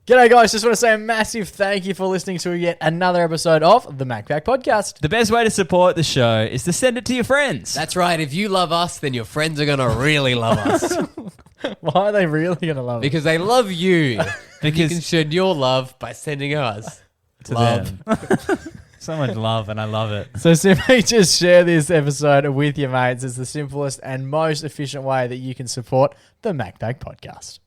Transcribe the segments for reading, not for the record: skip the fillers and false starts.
G'day guys, just want to say a massive thank you for listening to yet another episode of the MacPack Podcast. The best way to support the show is to send it to your friends. That's right. If you love us, then your friends are going to really love us. Why are they really going to love it? Because they love you. Because you can show your love by sending us to love. them. So much love, and I love it. So simply just share this episode with your mates. It's the simplest and most efficient way that you can support the MacPack Podcast.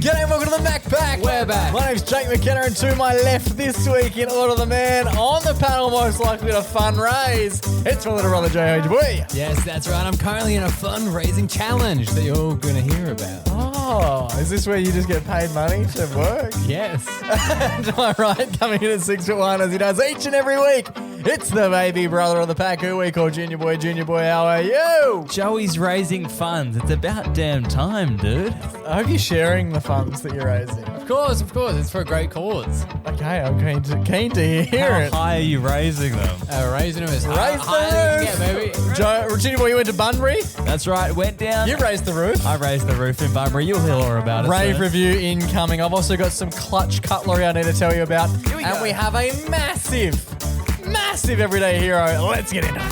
G'day and welcome to the MacPack. We're back. My name's Jake McKenna, and to my left this week in Order of the Man, on the panel most likely to fundraise, it's my little brother JHB. Yes, that's right. I'm currently in a fundraising challenge that you're all going to hear about. Oh, is this where you just get paid money to work? Yes. Am I right? Coming in at 6'1" as he does each and every week. It's the baby brother of the pack who we call Junior Boy. Junior Boy, how are you? Joey's raising funds. It's about damn time, dude. I hope you're sharing the funds that you're raising. Of course. It's for a great cause. Okay, I'm keen to hear How it. high are you raising them? Raising them as Raise high the as roof. you can get, baby. Junior Boy, you went to Bunbury? That's right. Went down. You raised the roof. I raised the roof in Bunbury. You'll hear all about it. Rave soon. review incoming. I've also got some clutch cutlery I need to tell you about. Here we and go. we have a massive everyday hero. Let's get into it.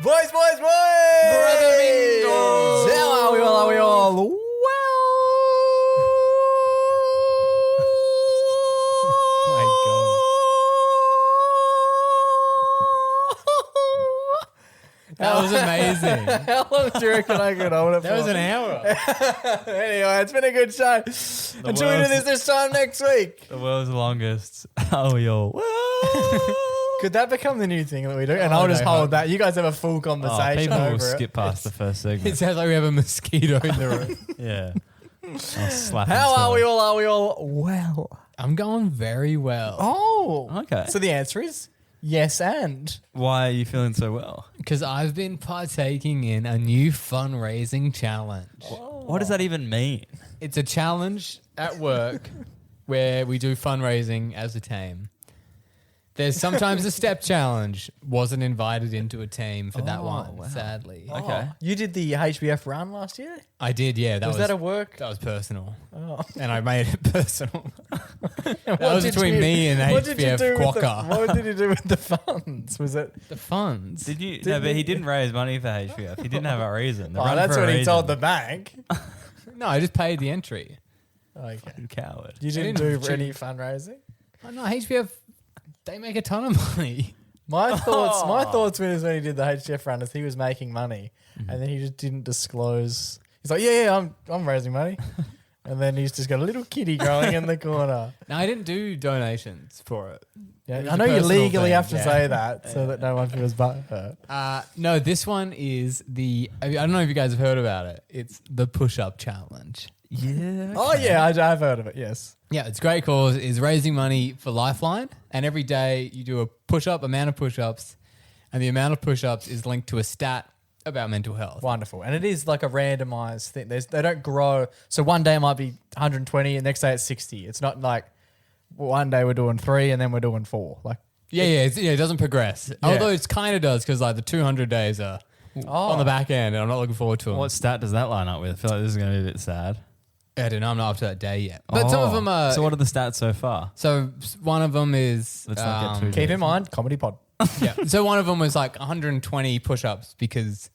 Boys! Brother Mingles. How are we all? Well. That was amazing. How long do you reckon I could hold it for? That was an hour. Anyway, it's been a good show. Until we do this time next week. The world's longest. Oh, yo. Could that become the new thing that we do? And Oh, I'll just no, hold hope. that. You guys have a full conversation People over will it. skip past the first It segment. sounds like we have a mosquito in the room. Yeah. I'll slap How into are we it. all? Are we all well? I'm going very well. Oh. Okay. So the answer is yes and. Why are you feeling so well? Because I've been partaking in a new fundraising challenge. What does that even mean? It's a challenge at work where we do fundraising as a team. There's sometimes a step challenge. Wasn't invited into a team for that one, sadly. Okay. You did the HBF run last year? I did, yeah. Was that a work? That was personal. Oh. And I made it personal. That was between me and HBF Quokka. What did you do with the funds? Was it? The funds. Did you? No, but he didn't raise money for HBF. He didn't have a reason. The run that's for a what he reason. told the bank. No, I just paid the entry. Okay. Fucking coward. You didn't didn't do any fundraising? Oh, no, HBF, they make a ton of money. My thoughts when he did the HGF run is he was making money, and then he just didn't disclose. He's like, yeah, I'm raising money, and then he's just got a little kitty growing in the corner. No, I didn't do donations for it. Yeah, It was I a know you personal legally thing, have to yeah. say that so that no one feels butthurt. No, this one is I don't know if you guys have heard about it. It's the Pushup challenge. Yeah. Oh yeah, I've heard of it. Yes. Yeah, it's a great cause. It's raising money for Lifeline, and every day you do a push-up, amount of push-ups, and the amount of push-ups is linked to a stat about mental health. Wonderful, and it is like a randomized thing. They don't grow. So one day it might be 120, and next day it's 60. It's not like one day we're doing 3 and then we're doing 4. Like It doesn't progress. Although it kind of does because like the 200 days are on the back end, and I'm not looking forward to them. What stat does that line up with? I feel like this is going to be a bit sad. I don't know. I'm not up to that day yet. But some of them are. So what are the stats so far? So one of them is. Let's not get too keep in mind, comedy pod. Yeah. So one of them was like 120 push-ups because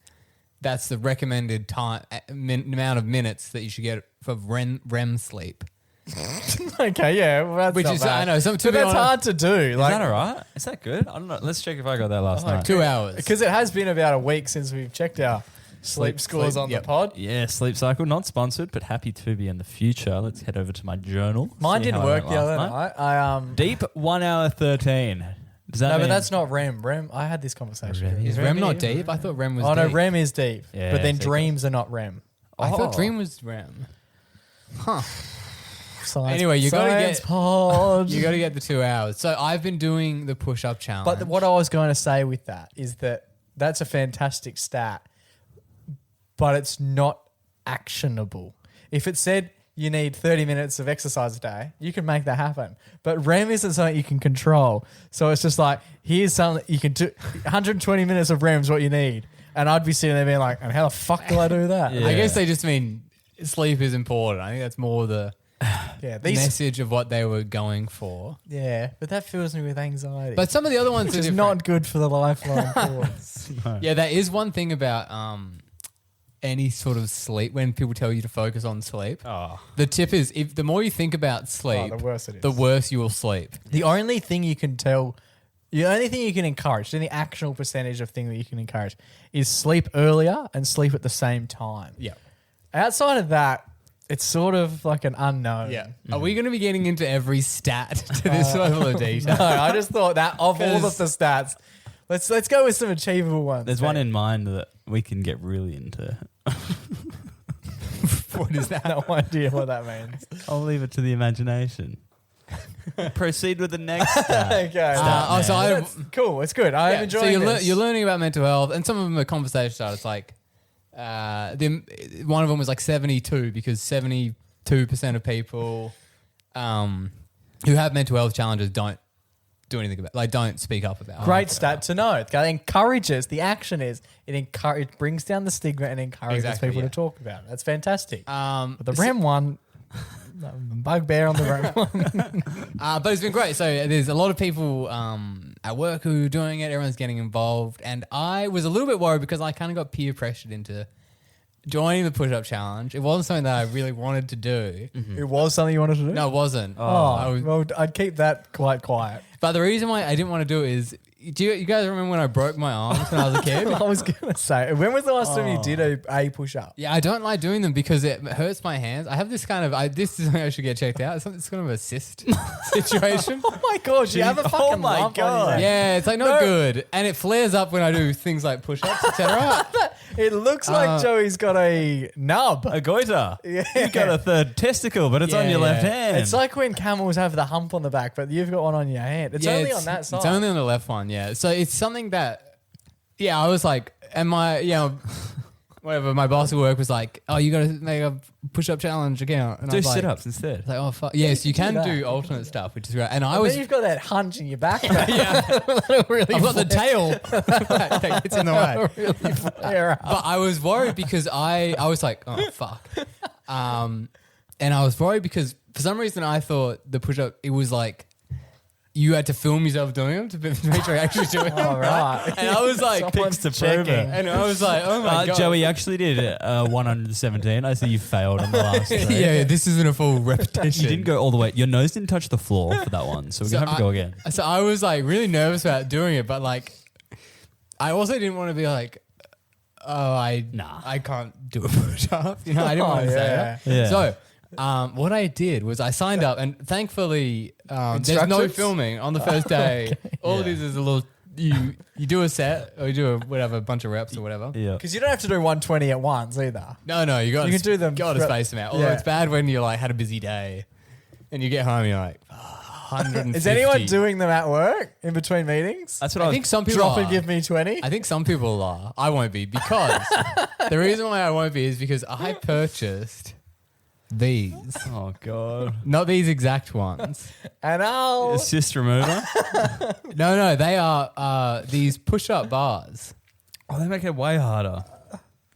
that's the recommended time amount of minutes that you should get for REM sleep. Okay, yeah, well, that's Which not is bad. I know some But that's hard to do. Is that all right? Is that good? I don't know. Let's check if I got that last night. 2 hours. Because it has been about a week since we've checked our sleep scores on the pod. Yeah, Sleep Cycle, not sponsored, but happy to be in the future. Let's head over to my journal. Mine see didn't how I work went the other last night. Deep 1 hour 13. Does that No, mean? but that's not REM. REM, I had this conversation. REM. Is REM not deep? I thought REM was Oh deep. no, REM is deep. Yeah, but then so dreams are not REM. I Oh. thought dream was REM. Science, Anyway, you gotta science get- pod. You got to get the 2 hours. So I've been doing the push-up challenge. But what I was going to say with that is that that's a fantastic stat, but it's not actionable. If it said you need 30 minutes of exercise a day, you can make that happen. But REM isn't something you can control. So it's just like, here's something you can do. 120 minutes of REM is what you need. And I'd be sitting there being like, and how the fuck do I do that? Yeah. I guess they just mean sleep is important. I think that's more the message of what they were going for. Yeah, but that fills me with anxiety. But some of the other ones which are is different. not good for the lifelong course. No. Yeah, there is one thing about any sort of sleep when people tell you to focus on sleep. Oh. The tip is if the more you think about sleep, The worse it is. the worse you will sleep. The only thing you can tell, the only thing you can encourage, the only actual percentage of thing that you can encourage is sleep earlier and sleep at the same time. Yeah. Outside of that, it's sort of like an unknown. Yeah. Are we going to be getting into every stat to this level of detail? No, I just thought that of all of the stats, let's go with some achievable ones. There's one in mind that we can get really into. What is that? No idea what that means. I'll leave it to the imagination. Proceed with the next stat. Okay. That's Cool. It's good. I'm enjoying so this. you're learning about mental health, and some of them are conversation starters. Like, one of them was like 72 because 72% of people who have mental health challenges don't do anything about, like, don't speak up about. Great stat to know. It encourages. The action is it brings down the stigma and encourages people to talk about it. That's fantastic. But the REM one, bugbear on the REM one. But it's been great. So there's a lot of people at work who are doing it. Everyone's getting involved, and I was a little bit worried because I kind of got peer pressured into joining the push-up challenge. It wasn't something that I really wanted to do. Mm-hmm. It was something you wanted to do? No, it wasn't. Well, I'd keep that quite quiet. But the reason why I didn't want to do it is, do you guys remember when I broke my arms when I was a kid? I was going to say, when was the last time you did a push-up? Yeah, I don't like doing them because it hurts my hands. I have this kind of, this is something I should get checked out. It's kind of a cyst situation. Oh my God, you have a fucking my lump on God. your neck. Yeah, it's like not good. And it flares up when I do things like push-ups, etc. It looks like Joey's got a nub. A goiter. Yeah. You've got a third testicle, but it's on your left hand. It's like when camels have the hump on the back, but you've got one on your hand. It's only on that side. It's only on the left one, yeah. So it's something that, I was like, and whatever, my boss at work was like, oh, you got to make a push-up challenge account. And I Do was like, sit-ups instead. like, oh, fuck. Yes, you can that. do alternate stuff, which is great. And I But was, you've got that hunch in your back. yeah, really I've got the tail that gets in the way. really flare up. But I was worried because I was like, oh, fuck. And I was worried because for some reason I thought the push-up, it was like, you had to film yourself doing them to make sure you're actually doing them. All right. And I was like, Someone's to prove checking. it. and I was like, oh my God. Joey actually did 117. I see you failed on the last three. Yeah, this isn't a full repetition. You didn't go all the way. Your nose didn't touch the floor for that one, so we're going to have to go again. So I was like really nervous about doing it, but like, I also didn't want to be like, oh, I can't do a push-up. You know, I didn't want to say that. Yeah. So what I did was I signed up, and thankfully there's no Instructions? filming on the first day. All it is a little, you do a set or you do a bunch of reps or whatever. Yeah. Because you don't have to do 120 at once either. No, you got You can do them got to for- space them out. Although yeah. it's bad when you like had a busy day and you get home and you're like 150. Is anyone doing them at work in between meetings? That's what I think some people Drop are. and give me 20? I think some people are. I won't be because the reason why I won't be is because I purchased these. Oh, God. Not these exact ones. And I'll... Assist remover. No, they are these push-up bars. Oh, they make it way harder.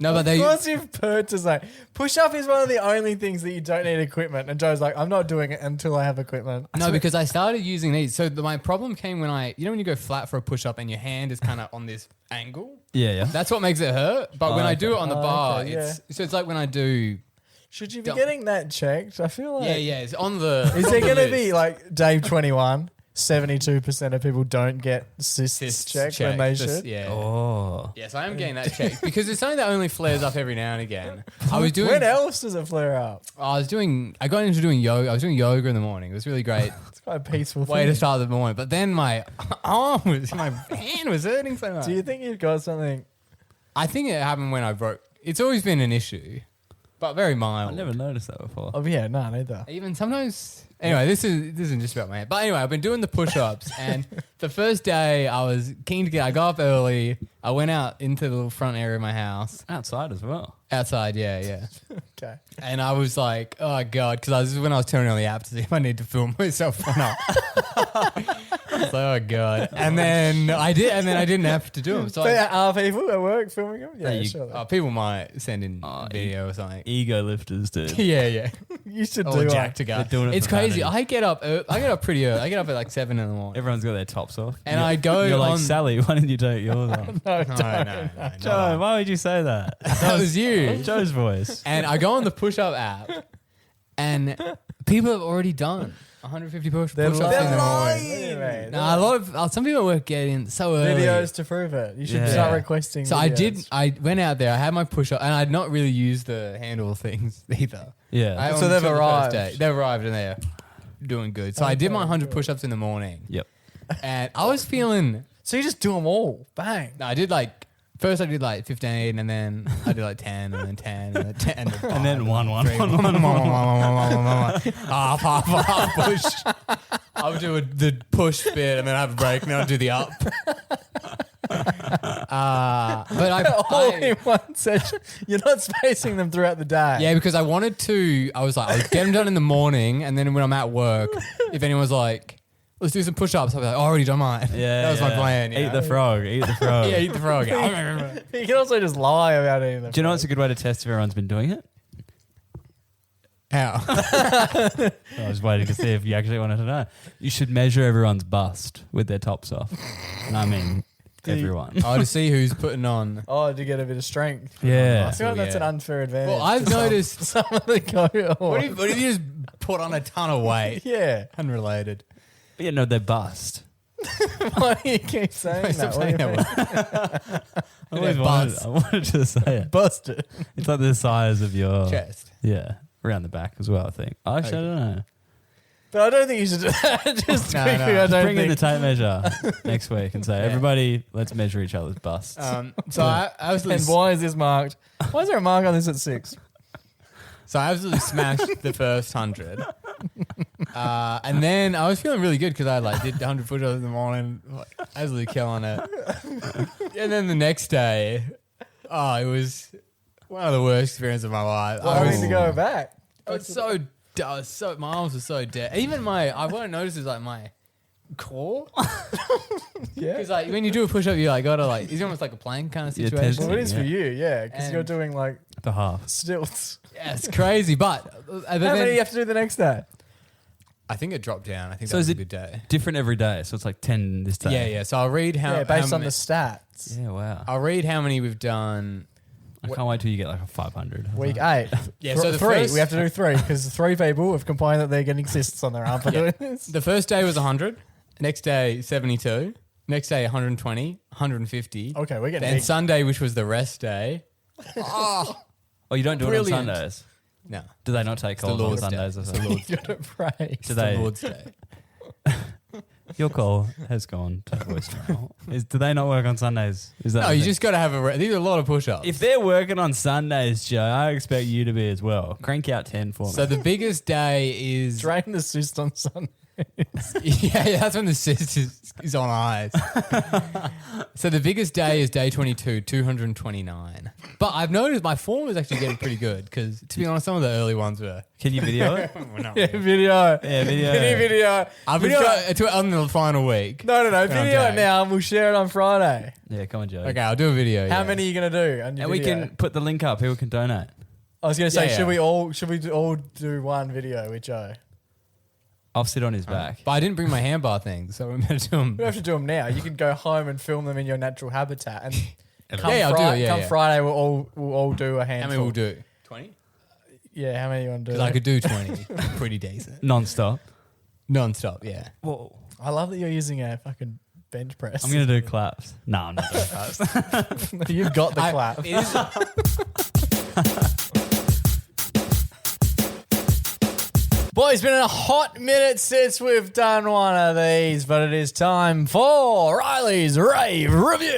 No, but they. Of course you've purchased like push-up is one of the only things that you don't need equipment. And Joe's like, I'm not doing it until I have equipment. No, because I started using these. So my problem came when when you go flat for a push-up and your hand is kind of on this angle. Yeah. That's what makes it hurt. But when I do it on the bar, okay, it's like when I do. Should you be getting that checked? I feel like... Yeah, it's on the. Is there going to be like Dave 21, 72% of people don't get cysts checked when they should? Yeah. Oh. Yes, I am getting that checked because it's something that only flares up every now and again. I was doing. When else does it flare up? I got into doing yoga. I was doing yoga in the morning. It was really great. It's quite a peaceful Way thing. to start the morning. But then my hand was hurting so much. Do you think you've got something? I think it happened when I broke. It's always been an issue. but very mild. I never noticed that before. Oh yeah, no, neither. Even sometimes. Anyway, this isn't just about my head. But anyway, I've been doing the push-ups, and the first day I was keen to I got up early. I went out into the little front area of my house. Outside as well. Outside, yeah. Okay. And I was like, oh God, because this is when I was turning on the app to see if I need to film myself or not. I was like, oh God. And then I did, and then I didn't have to do them. So Are people at work filming them? Yeah, sure. people might send in video or something. Ego lifters, dude. Yeah. You should Or do Jack it. to go. They're doing it It's for crazy. vanity. I get up pretty early. I get up at like 7 in the morning. Everyone's got their tops off. And I go You're like, on- Sally, why didn't you take yours off? No, No. Joe, why would you say that? That was you. Joe's voice. And I go on the push-up app, and people have already done 150 push-ups in the morning. Anyway, Now, some people work getting so early. videos to prove it. You should Yeah. start requesting. So videos. I went out there. I had my push-up, and I'd not really used the handle things either. Yeah. So they've arrived. They've arrived, and they're doing good. So I did my 100 push-ups in the morning, Yep. and I was feeling. So you just do them all, bang. No, I did like. First, I did like 15, and then I did like 10, and then 10, and then 10, and then 5, And then one. half, push. I would do the push bit, and then have a break, and then I'd do the up. But All in one session. You're not spacing them throughout the day. yeah, because I wanted to. I was like, I'll get them done in the morning, and then when I'm at work, if anyone's like, let's do some push-ups, I'll be like, oh, I already done mine. Yeah. That was my plan. Eat the frog. Oh. Eat the frog. Yeah, eat the frog. You can also just lie about eating them. Do you know what's a good way to test if everyone's been doing it? How? I was waiting to see if you actually wanted to know. You should measure everyone's bust with their tops off. And I mean, everyone. Oh, to see who's putting on. Oh, to get a bit of strength. Yeah. I feel like that's an unfair advantage. Well, I've to noticed. some of the cohort. What if you just put on a ton of weight? Yeah. Unrelated. But yeah, no, they're bust. Why do you keep saying Stop that? saying What do you that mean? I always bust. I wanted to say it. Busted. It's like the size of your Chest. Yeah, around the back as well, I think. Actually, I don't know. But I don't think you should do that. Just No, quickly, no. I don't Bring in think. the tape measure next week and say, everybody, let's measure each other's busts. So I absolutely. And why is this marked? Why is there a mark on this at 6? So I absolutely smashed the first 100. And then I was feeling really good because I did 100 push-ups in the morning, absolutely killing it. And then the next day, it was one of the worst experiences of my life. I need to go back. I was so my arms were so dead. Even what I noticed is my core. Yeah. Because when you do a push-up, you gotta it's almost like a plank kind of Yeah, situation. Well, it is Yeah. for you, yeah, because And- you're doing like the half. stilts. Yeah, it's crazy. But How many do you have to do the next day? I think it dropped down. I think So that is was a it good day. different every day? So it's like 10 this day? Yeah. So I'll read how. Yeah, based how on the stats. Yeah, wow. I'll read how many we've done. I can't wait till you get like a 500. Week 8. Yeah, so the 3. first- We have to do 3 because 3 people have complained that they're getting cysts on their arm for doing this. The first day was 100. Next day 72. Next day 120. 150. Okay, we're getting Then big. Sunday, which was the rest day. Oh, you don't do Brilliant. it on Sundays? No, Do they not take the calls on Lord's Sundays Day. or It's something? the Lord's You Day. gotta pray. Do It's the they? Lord's Day. Your call has gone to voicemail. Do they not work on Sundays? Is that No, the you thing? just got to have these are a lot of push-ups. If they're working on Sundays, Joe, I expect you to be as well. Crank out 10 for me. So the biggest day is Drain the cyst on Sunday. yeah, that's when the cyst is on eyes. So the biggest day is day 22, 229. But I've noticed my form is actually getting pretty good because, to be honest, some of the early ones were. Can you video it? Yeah, video. Yeah, video. Video. I've Video. got on the final week. No. Video Okay. it now and we'll share it on Friday. Yeah, come on, Joe. Okay, I'll do a video. How yeah. many are you going to do? On your And we video? can put the link up. People can donate. I was going to say, Yeah, should yeah. we all do one video with Joe? I'll sit on his back. But I didn't bring my handbar thing, so we're going to do them. We don't have to do them now. You can go home and film them in your natural habitat. And come, Yeah, I'll do it, yeah, come yeah. Friday, we'll all do a How handful. many we'll do? 20? Yeah, how many you want to do? Because I could do 20. Pretty decent. Non-stop. Non-stop, yeah. Whoa. I love that you're using a fucking bench press. I'm going to do claps. No, I'm not doing claps. You've got the clap. It is- Boys, it's been a hot minute since we've done one of these, but it is time for Riley's Rave Review.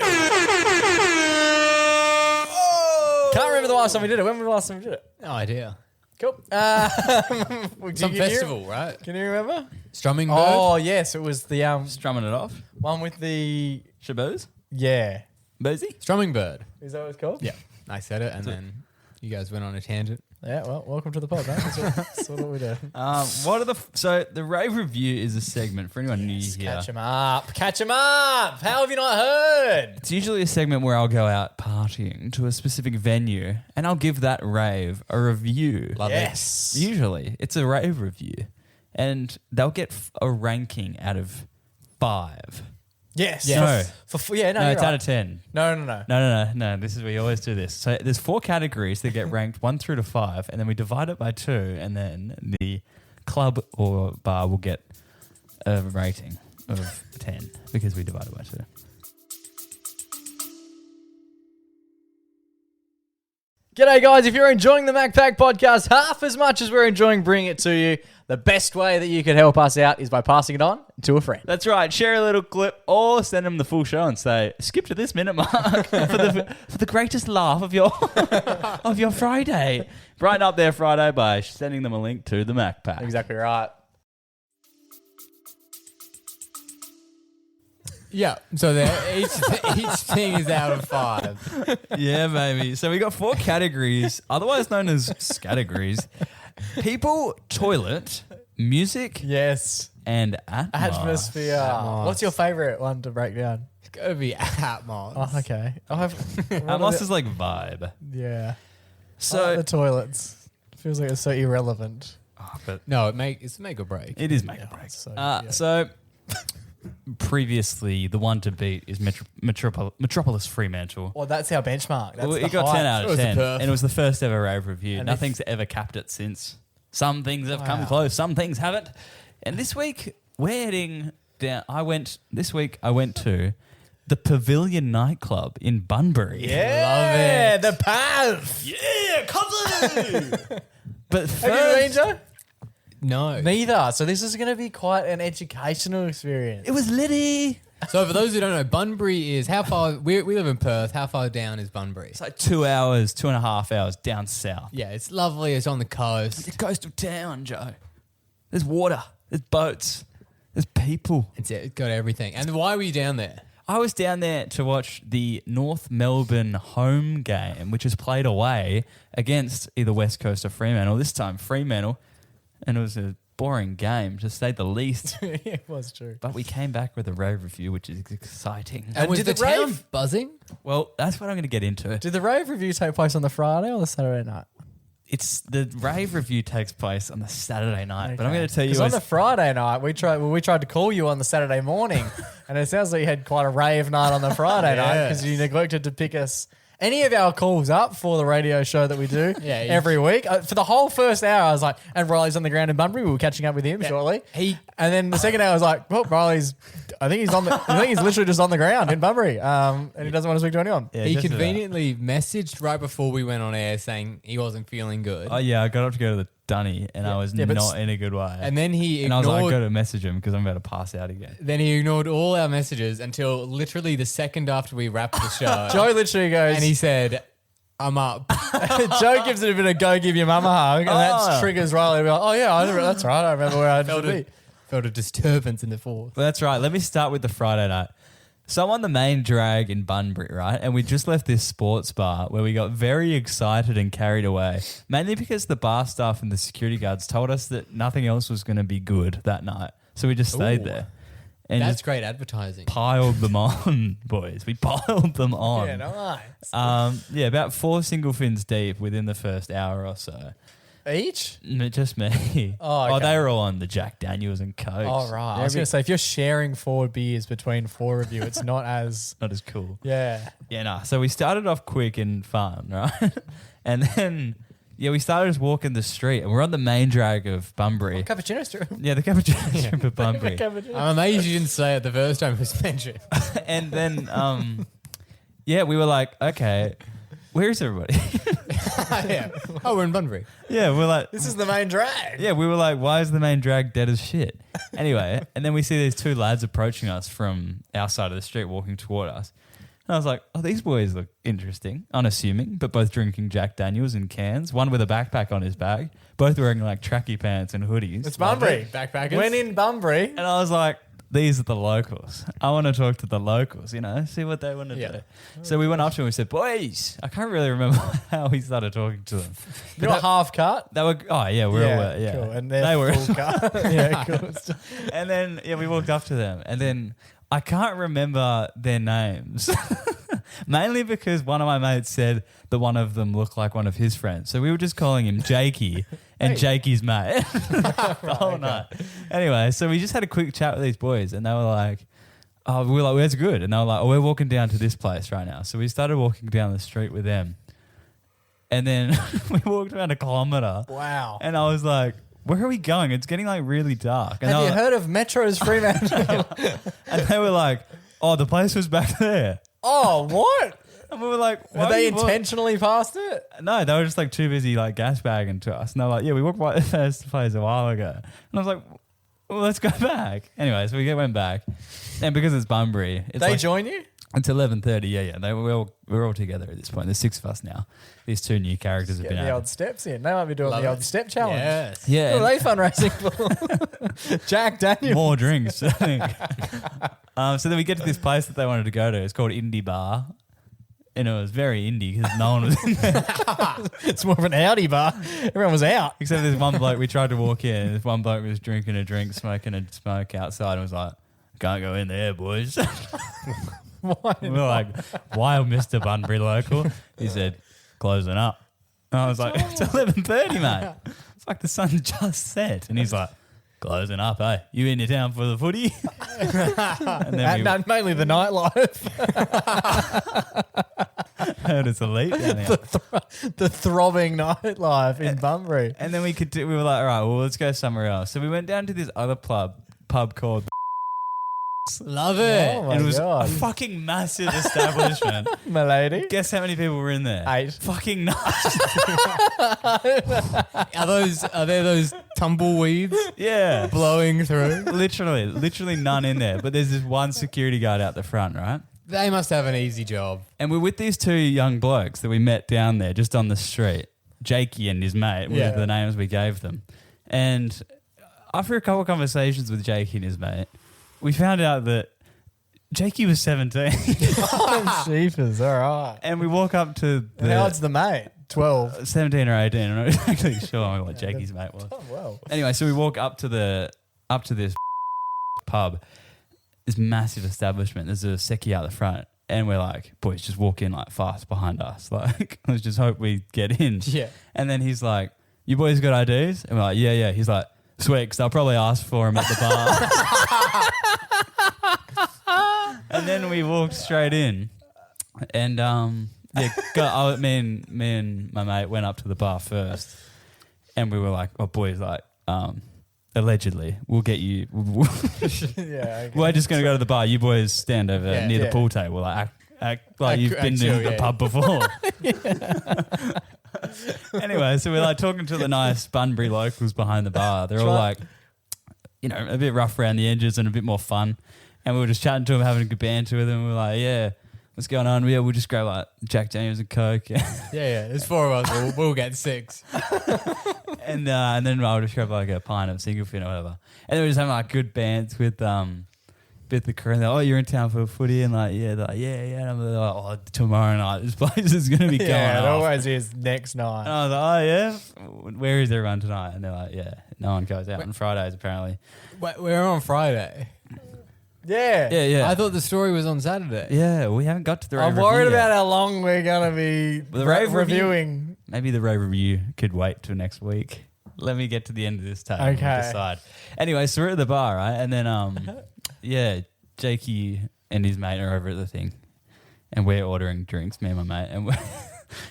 Can't remember was the last time we did it? When was the last time we did it? No idea. Cool. Some festival, right? Can you remember? Strumming bird. Oh, yes. It was the Strumming it off. one with the... Shaboos? Yeah. Boozy? Strumming bird. Is that what it's called? Yeah. I said it, and then you guys went on a tangent. Yeah, well, welcome to the pod, mate. That's what we do. So the rave review is a segment for anyone new here. Catch 'em up. Catch 'em up. How have you not heard? It's usually a segment where I'll go out partying to a specific venue and I'll give that rave a review. Love Yes. Usually it's a rave review and they'll get a ranking out of 5. Yes. Yes. No, No, you're it's right. out of 10. No. No. This is we always do this. So there's 4 categories that get ranked 1 through to 5, and then we divide it by 2, and then the club or bar will get a rating of 10 because we divide it by 2. G'day, guys. If you're enjoying the MacPack podcast half as much as we're enjoying bringing it to you, the best way that you could help us out is by passing it on to a friend. That's right. Share a little clip or send them the full show and say, skip to this minute mark for the greatest laugh of your of your Friday. Brighten up their Friday by sending them a link to the MacPack. Exactly right. Yeah. So each thing is out of 5. Yeah, baby. So we got 4 categories, otherwise known as scattergories. People, toilet, music, Yes. and atmosphere. Atmosphere. What's your favourite one to break down? It's got to be Atmos. Oh, okay. Atmos is like vibe. Yeah. So I like the toilets. Feels like it's so irrelevant. but No, it's make or break. it is make or break. So, yeah. So previously, the one to beat is Metropolis Fremantle. Well, that's our benchmark. That's Well, the it got height. 10 out It of was a 10, perf. and it was the first ever rave review. And Nothing's ever capped it since. Some things have come Wow. close, some things haven't. And this week we're heading down. I went to the Pavilion nightclub in Bunbury. Yeah, the Pav. Yeah, cousin. But Have you been, first, Joe? No. Neither. So this is going to be quite an educational experience. it was Liddy. So for those who don't know, Bunbury is how far? We live in Perth. How far down is Bunbury? It's like 2.5 hours down south. Yeah, it's lovely. It's on the coast. It's a coastal town, Joe. There's water. There's boats. There's people. It's got everything. And why were you down there? I was down there to watch the North Melbourne home game, which is played away against either West Coast or Fremantle. This time Fremantle, and it was a boring game, to say the least. It was true. But we came back with a rave review, which is exciting. And was did the the town rave- buzzing? Well, that's what I'm going to get into. Did the rave review take place on the Friday or the Saturday night? It's the rave review takes place on the Saturday night, but I'm Okay. going to tell you 'Cause on as- the Friday night we tried to call you on the Saturday morning, and it sounds like you had quite a rave night on the Friday night because you neglected to pick any of our calls up for the radio show that we do Yeah, every week. For the whole first hour, I was like, and Riley's on the ground in Bunbury. We were catching up with him shortly. And then the second hour, I was like, well, I think he's literally just on the ground in Bunbury, and he doesn't want to speak to anyone. Yeah, He just about. conveniently messaged right before we went on air saying he wasn't feeling good. Oh yeah, I got up to go to the dunny, and I was Yeah, but not in a good way. And then he I was like, I ignored got to message him because I'm about to pass out again. then he ignored all our messages until literally the second after we wrapped the show. Joe literally goes, and he said, I'm up. Joe gives it a bit of go give your mum a hug, and that triggers Riley to be like, oh yeah, that's right, I remember where I had to be. Felt a disturbance in the force. Well, that's right. Let me start with the Friday night. So I'm on the main drag in Bunbury, right? And we just left this sports bar where we got very excited and carried away, mainly because the bar staff and the security guards told us that nothing else was going to be good that night. So we just stayed Ooh. there and That's just great advertising. piled them on, boys. We piled them on. Yeah, nice. About 4 single fins deep within the first hour or so. Each? Just me. Oh, okay. They were all on the Jack Daniels and Cokes. Oh, right. I was going to say, if you're sharing 4 beers between 4 of you, it's not as... Not as cool. Yeah. Yeah, nah. So we started off quick and fun, right? And then, we started just walking the street, and we're on the main drag of Bunbury. Cappuccino strip. Yeah, the cappuccino strip of Bunbury. I'm amazed you didn't say it the first time it was mentioned. And then, we were like, okay, where's everybody? Yeah. Oh, we're in Bunbury. Yeah, we're like, This is the main drag. yeah, we were like, why is the main drag dead as shit? Anyway, and then we see these 2 lads approaching us from our side of the street walking toward us. And I was like, oh, these boys look interesting, unassuming, but both drinking Jack Daniels in cans, one with a backpack on his back, both wearing like tracky pants and hoodies. It's Bunbury. Backpackers. When in Bunbury. And I was like, these are the locals. I want to talk to the locals, see what they want to do. So we went up to them and we said, boys, I can't really remember how we started talking to them. You're half cut. They were, oh yeah, we all were, yeah. Cool. And they they're were. full cut. Yeah, cool. And then, we walked up to them and then I can't remember their names. Mainly because one of my mates said that one of them looked like one of his friends. So we were just calling him Jakey and Jakey's mate the whole night. Anyway, so we just had a quick chat with these boys and they were like, oh, we were like, where's good? And they were like, oh, we're walking down to this place right now. So we started walking down the street with them. And then we walked around a kilometre. Wow. And I was like, where are we going? It's getting like really dark. And Have you like, heard of Metro's Fremantle? and they were like, oh, the place was back there. Oh, what? And we were like, Have they intentionally passed it? No, they were just like too busy like gas bagging to us. And they were like, yeah, we walked by the first place a while ago. And I was like, well, let's go back. Anyway, so we went back. And because it's Bunbury, it's They like, join you? it's 11:30. Yeah. We're all together at this point. There's 6 of us now. These 2 new characters have Get been the added. old steps in. They might be doing Love the old it. step challenge. Yes. Yeah. What are and they fundraising for? Jack Daniels. more drinks, I think. So then we get to this place that they wanted to go to. It's called Indie Bar. And it was very indie because no one was in there. It's more of an Audi bar. Everyone was out. Except there's one bloke, we tried to walk in, and this one bloke was drinking a drink, smoking a smoke outside, and was like, can't go in there, boys. Why? We were like, why, Mr. Bunbury local? He said, closing up. And I was like, it's 11:30, mate. It's like the sun just set. And he's like, closing up, eh? You in your town for the footy? And then we Mainly the nightlife. heard it's elite down there. The throbbing nightlife in Bunbury. And then we were like, all right, well, let's go somewhere else. So we went down to this other pub called Love it. Oh my it was God. a fucking massive establishment. My lady. Guess how many people were in there? 8. Fucking nuts. Are there those tumbleweeds Yeah. blowing through? Literally none in there. But there's this one security guard out the front, right? They must have an easy job. And we're with these 2 young blokes that we met down there just on the street. Jakey and his mate were the names we gave them. And after a couple of conversations with Jakey and his mate, we found out that Jakey was 17. Oh, jeepers. All right. And we walk up to How old's the mate? 12. 17 or 18. I'm not exactly sure what Jakey's mate was. Oh, well. Anyway, so we walk up to this pub, this massive establishment. There's a secchi out the front, and we're like, boys, just walk in like fast behind us. Like, let's just hope we get in. Yeah. And then he's like, you boys got IDs? And we're like, yeah. He's like, sweet, because I'll probably ask for him at the bar. And then we walked straight in, and me and my mate went up to the bar first, and we were like, oh boys, like, allegedly, we'll get you. Yeah. Okay. We're just going to go to the bar. You boys stand over near the pool table. Like, act like you've been chill, in the pub before. Anyway, so we're like talking to the nice Bunbury locals behind the bar. They're all like, a bit rough around the edges and a bit more fun. And we were just chatting to them, having a good banter with them. We were like, yeah, what's going on? Yeah, we'll just grab like Jack Daniels and Coke. Yeah. There's 4 of us. We'll get 6. And then I'll just grab like a pint of single fin or whatever. And then we're just having like good bands with the crew. And they're like, oh, you're in town for a footy? And like, yeah. They're like, yeah. And I'm like, oh, tomorrow night this place is going to be going Yeah, it off. always is next night. And I was like, oh, yeah? Where is everyone tonight? And they're like, yeah, no one goes out on Fridays apparently. We're on Friday. Yeah. Yeah. I thought the story was on Saturday. Yeah, we haven't got to the rave I'm worried review yet. about how long we're going to be The rave reviewing. Maybe the rave review could wait till next week. Let me get to the end of this table and Okay. decide. Anyway, so we're at the bar, right? And then, Jakey and his mate are over at the thing. And we're ordering drinks, me and my mate. And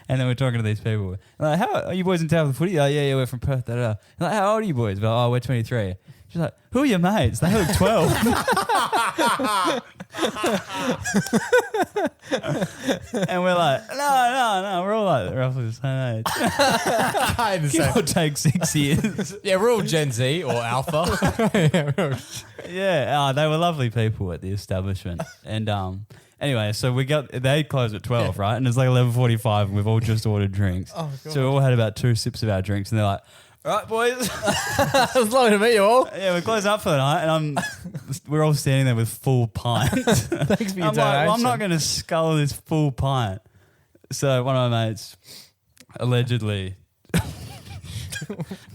and then we're talking to these people. Like, how are you boys in town for footy? Oh, yeah, we're from Perth. Like, how old are you boys? Well, oh, we're 23. She's like, who are your mates? They look 12. And we're like, no, we're all like roughly the same age. Give or take 6 years. Yeah, we're all Gen Z or Alpha. Yeah, they were lovely people at the establishment. And Anyway, so they closed at 12, right? And it's like 11:45 and we've all just ordered drinks. Oh, God. So we all had about 2 sips of our drinks and they're like, all right, boys. It was lovely to meet you all. Yeah, we're closing up for the night and we're all standing there with full pints. Thanks for your I'm like, well, I'm donation. not going to scull this full pint. So one of my mates allegedly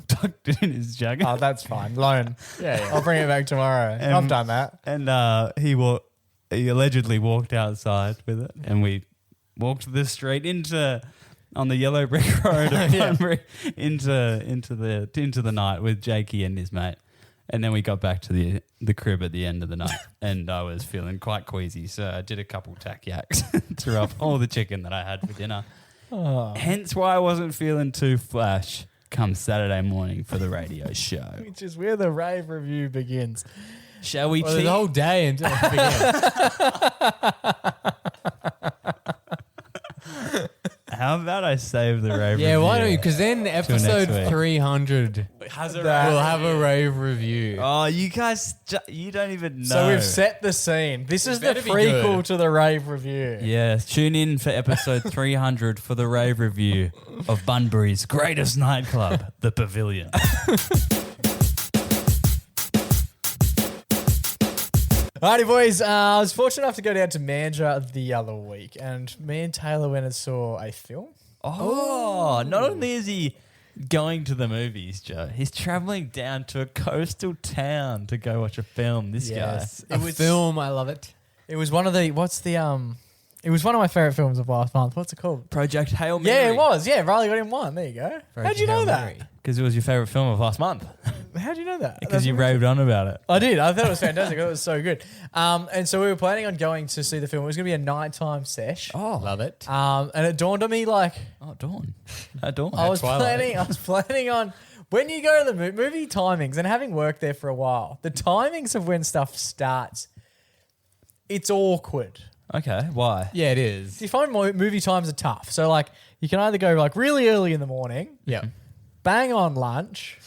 tucked it in his jacket. Oh, that's fine. Loan. Yeah. I'll bring it back tomorrow. I've done that. And he allegedly walked outside with it, and we walked the street on the yellow brick road of Bunbury into the night with Jakey and his mate. And then we got back to the crib at the end of the night, and I was feeling quite queasy, so I did a couple tack yaks to rub all the chicken that I had for dinner. Oh. Hence why I wasn't feeling too flash come Saturday morning for the radio show. Which is where the rave review begins. Shall we Well, there's a whole day until it begins. How about I save the rave Yeah, review? why don't you? Because then next episode week. 300 Has a we'll have a rave review. Oh, you guys, you don't even know. So we've set the scene. This is the better be prequel good. to the rave review. Yeah, tune in for episode 300 for the rave review of Bunbury's greatest nightclub, the Pavilion. Alrighty, boys. I was fortunate enough to go down to Mandurah the other week, and me and Taylor went and saw a film. Oh, not only is he going to the movies, Joe, he's traveling down to a coastal town to go watch a film. This guy. A film, I love it. It was one of the. It was one of my favorite films of last month. What's it called? Project Hail Mary. Yeah, it was. Yeah, Riley got him one. There you go. How'd you know that? Because it was your favorite film of last month. How'd you know that? Because you raved on about it. I did. I thought it was fantastic. It was so good. And so we were planning on going to see the film. It was going to be a nighttime sesh. Oh, Love it. And it dawned on me like Dawn. No, Dawn. I was Twilight. planning on when you go to the movie timings, and having worked there for a while, the timings of when stuff starts, it's awkward. Okay, why? Yeah, it is. You find movie times are tough. So like you can either go like really early in the morning, Yeah. bang on lunch,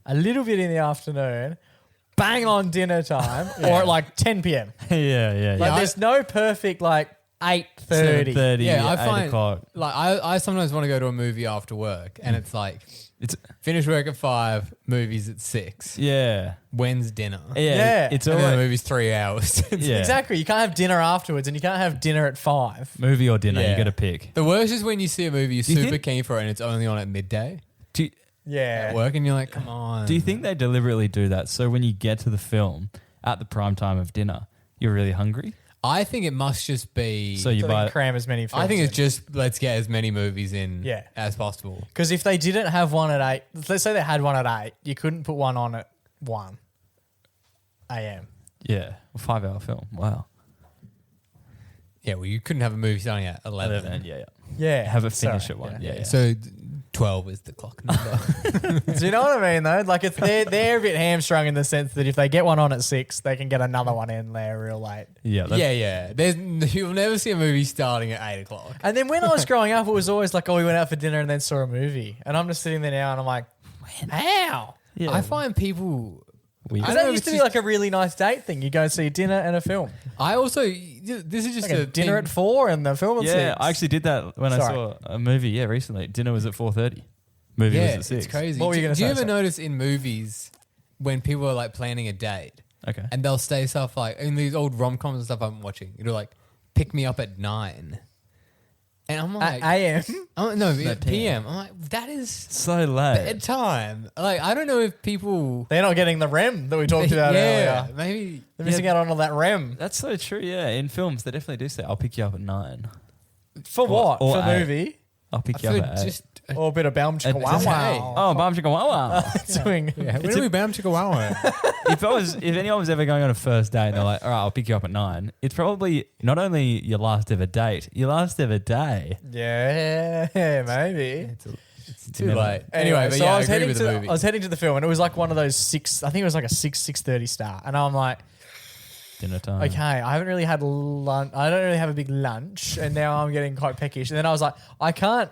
a little bit in the afternoon, bang on dinner time, or at like 10 p.m. yeah. Like there's no perfect like 8:30. 7:30, Yeah, I 8 find o'clock. like I sometimes want to go to a movie after work, and it's like It's finish work at 5, movies at 6. yeah. When's dinner? Yeah. It's And then the always movie's 3 hours. yeah. Exactly. You can't have dinner afterwards, and you can't have dinner at 5. Movie or dinner, Yeah. you got to pick. The worst is when you see a movie you're Do you super think- keen for it and it's only on at midday Yeah. at work, and you're like, come on. Do you think they deliberately do that so when you get to the film at the prime time of dinner, you're really hungry? I think it must just be. So you So they buy can cram as many films. I think it's just let's get as many movies in Yeah. as possible. because if they didn't have one at 8, let's say they had one at 8, you couldn't put one on at 1 a.m. yeah, a 5-hour film. Wow. Yeah, well, you couldn't have a movie starting at 11. 11, yeah. Yeah. Have it finish Sorry. at 1. Yeah. So 12 is the clock number. Do you know what I mean though? Like it's they're a bit hamstrung in the sense that if they get one on at 6, they can get another one in there real late. Yeah. yeah. You'll never see a movie starting at 8 o'clock. And then when I was growing up, it was always like, oh, we went out for dinner and then saw a movie. And I'm just sitting there now and I'm like, how? Yeah. I find people. We- I Because don't know that if used to it's be like a really nice date thing. You go and see a dinner and a film. I also. This is just Like a dinner at 4 and the film at 6. yeah, I actually did that when I Sorry. saw a movie, recently. Dinner was at 4:30. Movie was Yeah, at 6. it's crazy. What were you gonna Do you say, ever sorry? notice in movies when people are like planning a date Okay. and they'll say stuff like in these old rom-coms and stuff I'm watching, it'll like pick me up at 9. And I'm like, AM. no, No, PM. I'm like, that is So late. bedtime. Like, I don't know if people. They're not getting the REM that we talked about earlier. maybe. They're missing out on all that REM. That's so true, yeah. In films, they definitely do say, I'll pick you up at 9. For what? or For 8. movie? I'll pick you I up feel at 8. just. Or a bit of Baum Chicka Wow just- Wow. Oh, Bam Chicka Wow Wow. Doing. Yeah, when do we bam chicka wow? If anyone was ever going on a first date and they're like, all right, I'll pick you up at 9, it's probably not only your last ever date, your last ever day. Yeah, maybe. It's too Never- late. Anyway, but so yeah, I was agree heading with to the movie. I was heading to the film, and it was like one of those 6. I think it was like a 6:30 start, and I'm like, Dinner time. okay, I haven't really had lunch. I don't really have a big lunch, and now I'm getting quite peckish. And then I was like, I can't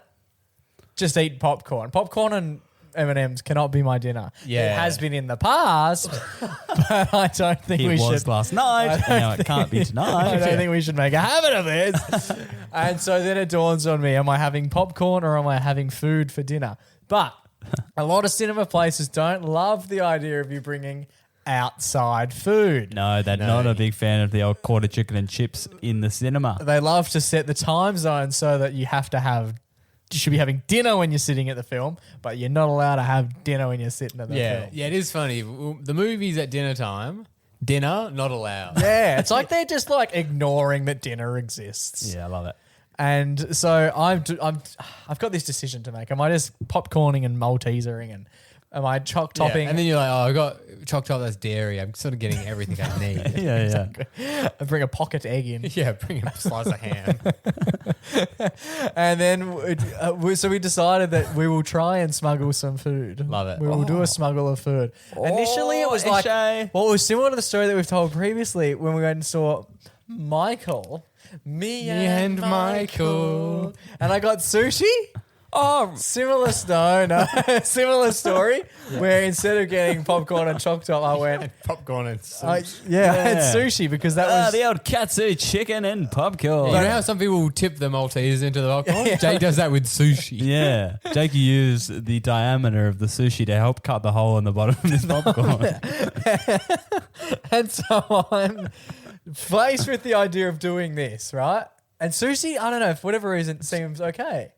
just eat popcorn. Popcorn and M&Ms cannot be my dinner. Yeah. It has been in the past, but I don't think It we was should. last night, and now it can't be I tonight. don't think we should make a habit of this. And so then it dawns on me, am I having popcorn or am I having food for dinner? But a lot of cinema places don't love the idea of you bringing outside food. No, they're not a big fan of the old quarter chicken and chips in the cinema. They love to set the time zone so that you should be having dinner when you're sitting at the film, but you're not allowed to have dinner when you're sitting at the film. Yeah, it is funny. The movies at dinner time, dinner not allowed. Yeah, it's like they're just like ignoring that dinner exists. Yeah, I love it. And so I've got this decision to make. Am I just popcorning and Maltesering, and am I choc topping? Yeah, and then you're like, I got choc top, that's dairy. I'm sort of getting everything I need. Yeah. I bring a pocket egg in. Yeah, bring a slice of ham. And then so we decided that we will try and smuggle some food. Love it. We will do a smuggle of food. Initially, it was like, Ishay. well, it was similar to the story that we've told previously when we went and saw Michael. Me and Michael. And I got sushi. Oh, Similar story where instead of getting popcorn and choc top, I went, Popcorn and soup. I had sushi because that was the old katsu chicken and popcorn. You know how some people tip the Maltesers into the popcorn? Yeah. Jake does that with sushi. Yeah, Jake used the diameter of the sushi to help cut the hole in the bottom of his popcorn. And so I'm faced with the idea of doing this, right? And sushi, I don't know, for whatever reason, seems okay.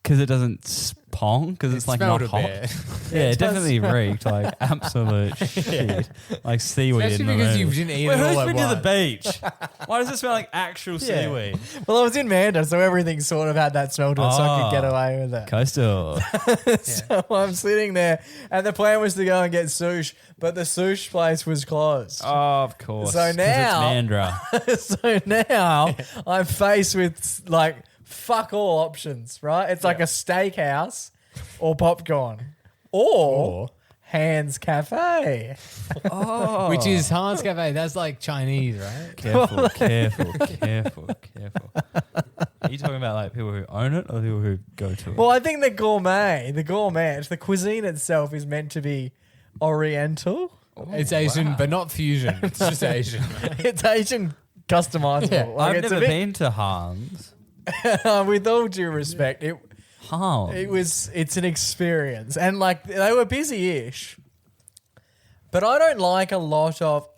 Because it doesn't pong, because it's like not smelled a hot. bit. Yeah, it It does definitely reeked like absolute shit. Like seaweed Especially in the because room. you didn't eat Wait, it all who's at been to the once. beach? Why does it smell like actual seaweed? Well, I was in Manda, so everything sort of had that smell to it, so I could get Oh. away with it. Coastal. So I'm sitting there, and the plan was to go and get sushi, but the sushi place was closed. Oh, of course. So 'cause now- it's Mandra. So now I'm faced with like fuck all options, right? It's like a steakhouse or popcorn or Hans Cafe. Oh. Which is Hans Cafe. That's like Chinese, right? Careful. Are you talking about like people who own it or people who go to it? Well, I think the gourmet, the cuisine itself is meant to be oriental. It's Asian, but not fusion. It's just Asian. It's Asian customizable. Yeah, Like, I've it's never a been to Hans. bit, with all due respect, Hans. it's an experience, and like they were busy-ish, but I don't like a lot of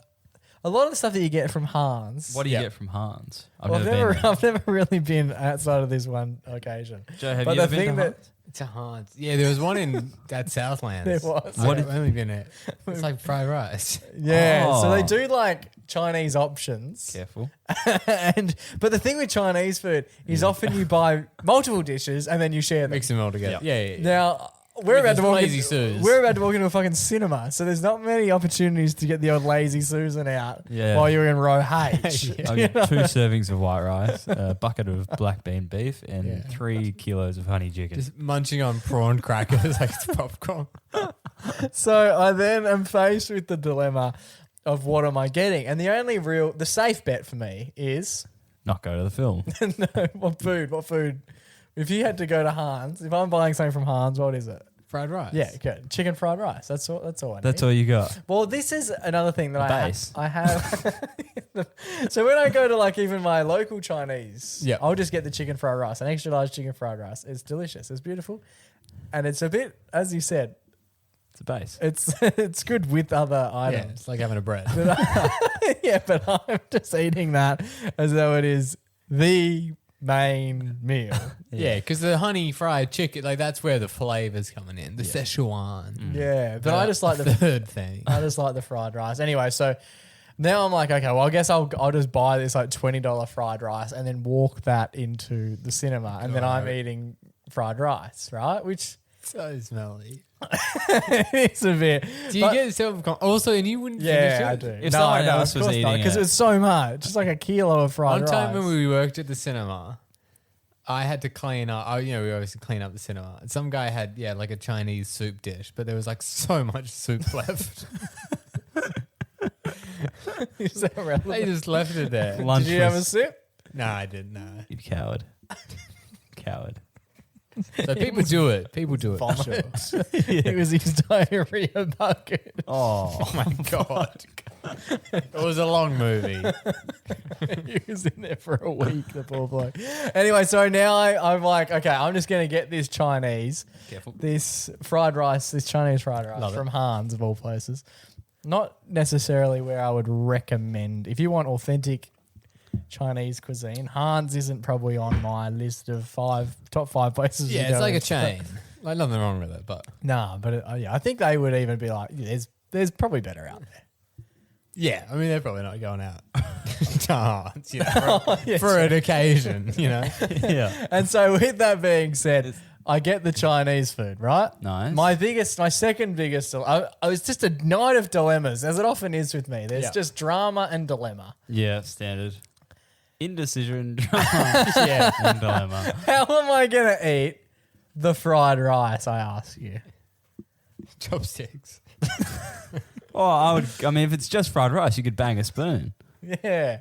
the stuff that you get from Hans. What do you get from Hans? Well, I've never really been outside of this one occasion. Joe, have But you the ever been thing to that- Hans? It's a Hans. Yeah, there was one in that Southlands. There was. I've only been there. It's like fried rice. Yeah, so Oh. they do like Chinese options, Careful. but the thing with Chinese food is often you buy multiple dishes and then you share them. Mix them all together. Yep. Yeah. Now we're With about to this walk lazy Suze. we're about to walk into a fucking cinema, so there's not many opportunities to get the old lazy Susan out Yeah. while you're in row H. I'll get 2 servings of white rice, a bucket of black bean beef, and 3 kilos of honey chicken. Just munching on prawn crackers like it's popcorn. So I then am faced with the dilemma of what am I getting, and the safe bet for me is Not go to the film. no, what food? If you had to go to Hans, if I'm buying something from Hans, what is it? Fried rice. Yeah, good. Chicken fried rice. That's all I need. That's all you got. Well, this is another thing that base. I have. So when I go to like even my local Chinese, Yeah. I'll just get the chicken fried rice, an extra large chicken fried rice. It's delicious. It's beautiful, and it's a bit, as you said, It's a base. it's good with other Yeah, items. it's like having a bread. Yeah, but I'm just eating that as though it is the main meal. Yeah, because the honey fried chicken, like that's where the flavor's coming in. The Szechuan. Yeah, but I just like the third thing. I just like the fried rice. Anyway, so now I'm like, okay, well, I guess I'll just buy this like $20 fried rice and then walk that into the cinema, and then I'm eating fried rice, right? Which So smelly. is a bit. Do you but- get yourself also, and you wouldn't finish it? Yeah, I do. If someone else was eating because it. it's so much. It's like a kilo of fried One rice. time when we worked at the cinema, I had to clean up. We obviously clean up the cinema. And some guy had, like a Chinese soup dish, but there was like so much soup left. Is that relevant? They just left it there. Lunch Did you have a was- sip? No, I didn't. No. You coward. Coward. So people do it. People do it. Vomit. It was his diarrhea bucket. Oh my God. It was a long movie. He was in there for a week, the poor bloke. Anyway, so now I'm like, okay, I'm just going to get this Chinese, Careful. this fried rice, this Chinese fried rice Love it. from Hans of all places. Not necessarily where I would recommend. If you want authentic Chinese cuisine, Hans isn't probably on my list of top 5 places. Yeah, to it's go like a to. chain. Like nothing wrong with it, but Nah, but yeah, I think they would even be like, there's probably better out there. yeah, I mean they're probably not going out to Hans, you know, for an occasion, you know. Yeah. And so with that being said, I get the Chinese food, right? Nice. My second biggest, I was just a night of dilemmas, as it often is with me. There's Yeah. just drama and dilemma. Yeah, standard. Indecision, Yeah. and dilemma. How am I going to eat the fried rice, I ask you? Chopsticks. Oh, I mean, if it's just fried rice, you could bang a spoon. Yeah.